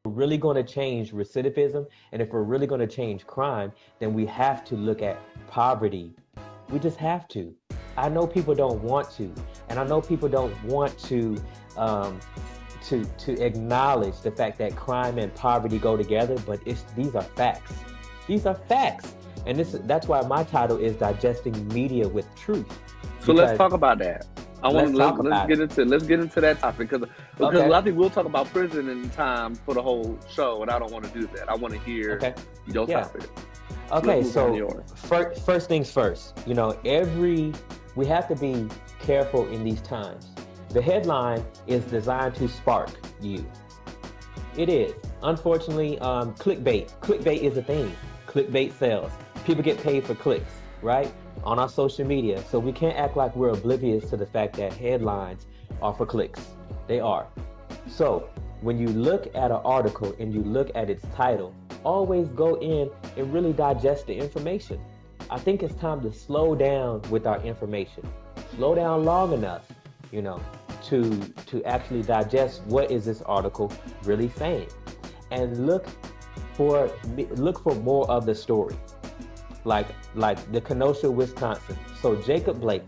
really going to change recidivism and if we're really going to change crime, then we have to look at poverty. We just have to. I know people don't want to, and I know people don't want um, to acknowledge the fact that crime and poverty go together, but these are facts. These are facts, and that's why my title is Digesting Media with Truth. So let's talk about that. Let's get into that topic because a lot of people will talk about prison and time for the whole show, and I don't want to do that. I want to hear your topic. Okay, so first things first. You know, we have to be careful in these times. The headline is designed to spark you. It is. Unfortunately, clickbait. Clickbait is a thing. Clickbait sells. People get paid for clicks, right? On our social media. So we can't act like we're oblivious to the fact that headlines are for clicks. They are. So when you look at an article and you look at its title, always go in and really digest the information. I think it's time to slow down with our information. Slow down long enough, you know, to actually digest what is this article really saying, and look for more of the story, like the Kenosha, Wisconsin. So Jacob Blake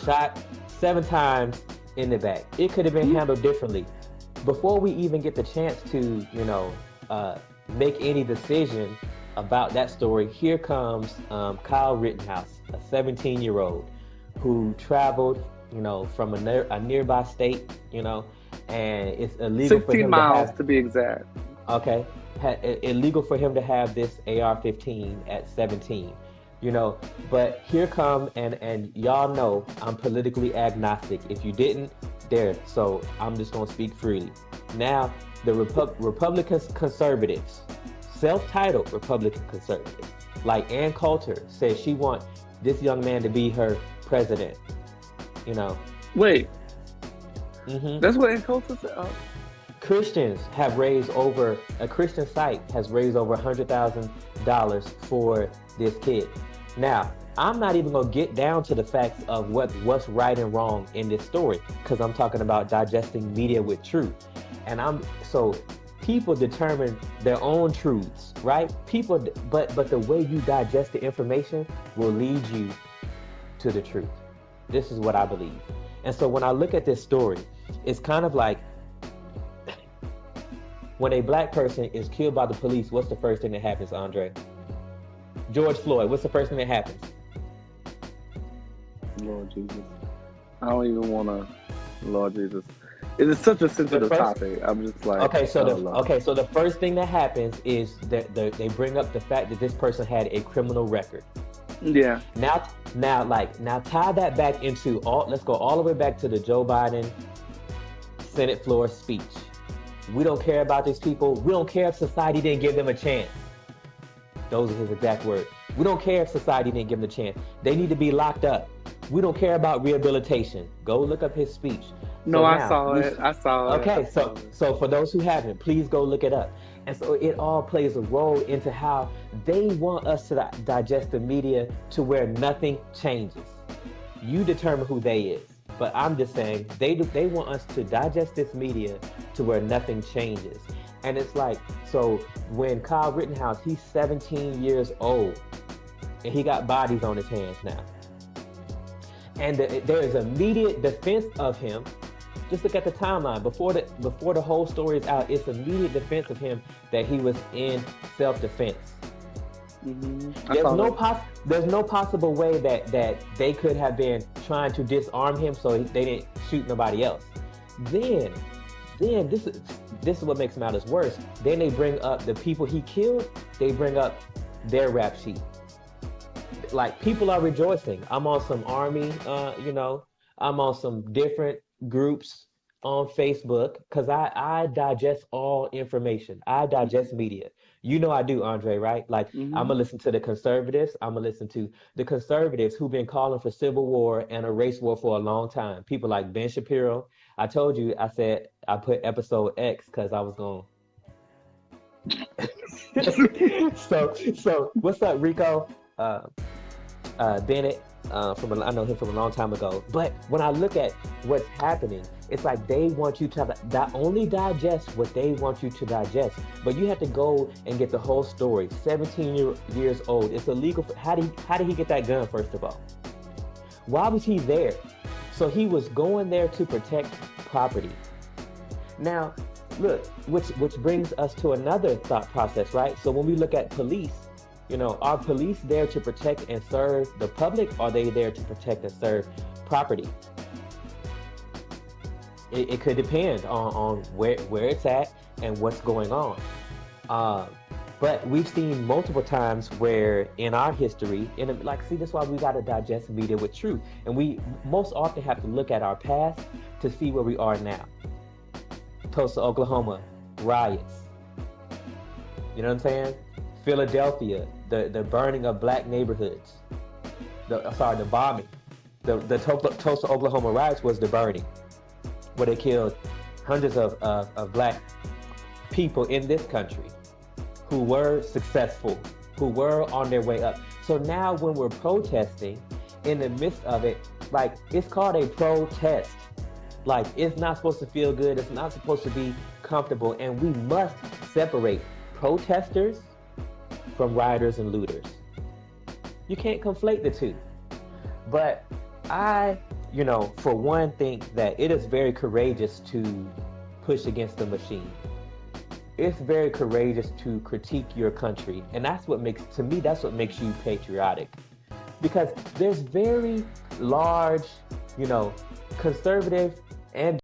shot 7 times in the back. It could have been handled differently. Before we even get the chance to, you know, make any decision about that story, here comes Kyle Rittenhouse, a 17-year-old who traveled, you know, from a nearby state, you know, and it's illegal for him 16 miles to be exact. Okay, illegal for him to have this AR-15 at 17, you know. But here come, and y'all know I'm politically agnostic. If you didn't, so I'm just gonna speak freely. Now, the Republican conservatives, self-titled Republican conservatives, like Ann Coulter, says she wants this young man to be her president. You know. Wait. That's what Ann Coulter said. Oh. Christians have a Christian site has raised over $100,000 for this kid. Now, I'm not even gonna get down to the facts of what's right and wrong in this story, because I'm talking about digesting media with truth. And so people determine their own truths, right? But the way you digest the information will lead you to the truth. This is what I believe. And so when I look at this story, it's kind of like when a black person is killed by the police, what's the first thing that happens, Andre? George Floyd, what's the first thing that happens? Lord Jesus. I don't even want to, Lord Jesus. It is such a sensitive topic. I'm just like, okay. So the first thing that happens is that they bring up the fact that this person had a criminal record. Yeah. Now tie that back into let's go all the way back to the Joe Biden Senate floor speech. We don't care about these people. We don't care if society didn't give them a chance. Those are his exact words. We don't care if society didn't give them a chance. They need to be locked up. We don't care about rehabilitation. Go look up his speech. No, I saw it. Okay, so for those who haven't, please go look it up. And so it all plays a role into how they want us to digest the media to where nothing changes. You determine who they is. But I'm just saying, they want us to digest this media to where nothing changes. And it's like, so when Kyle Rittenhouse, he's 17 years old, and he got bodies on his hands now. And there is immediate defense of him. Just look at the timeline. Before the whole story is out, it's immediate defense of him that he was in self-defense. There's no possible way that they could have been trying to disarm him so they didn't shoot nobody else. Then this is what makes matters worse. Then they bring up the people he killed. They bring up their rap sheet. Like, people are rejoicing. I'm on some army, I'm on some different groups on Facebook because I digest all information. I digest media. You know I do, Andre, right? Like, I'm going to listen to the conservatives. I'm going to listen to the conservatives who've been calling for civil war and a race war for a long time. People like Ben Shapiro. I told you, I said I put episode X because I was going so what's up, Rico? Bennett, I know him from a long time ago. But when I look at what's happening, it's like they want you to not only digest what they want you to digest, but you have to go and get the whole story. 17 years old. It's illegal. How did he get that gun, first of all? Why was he there? So he was going there to protect property. Now, look, which brings us to another thought process, right? So when we look at police, are police there to protect and serve the public? Or are they there to protect and serve property? It could depend on where it's at and what's going on. But we've seen multiple times where in our history, that's why we got to digest media with truth. And we most often have to look at our past to see where we are now. Tulsa, Oklahoma, riots. You know what I'm saying? Philadelphia, the burning of black neighborhoods. The bombing. The Tulsa, Oklahoma riots was the burning, where they killed hundreds of black people in this country who were successful, who were on their way up. So now when we're protesting, in the midst of it, it's called a protest. It's not supposed to feel good. It's not supposed to be comfortable. And we must separate protesters from rioters and looters. You can't conflate the two. But I, for one, think that it is very courageous to push against the machine. It's very courageous to critique your country. And that's what makes you patriotic. Because there's very large, conservative and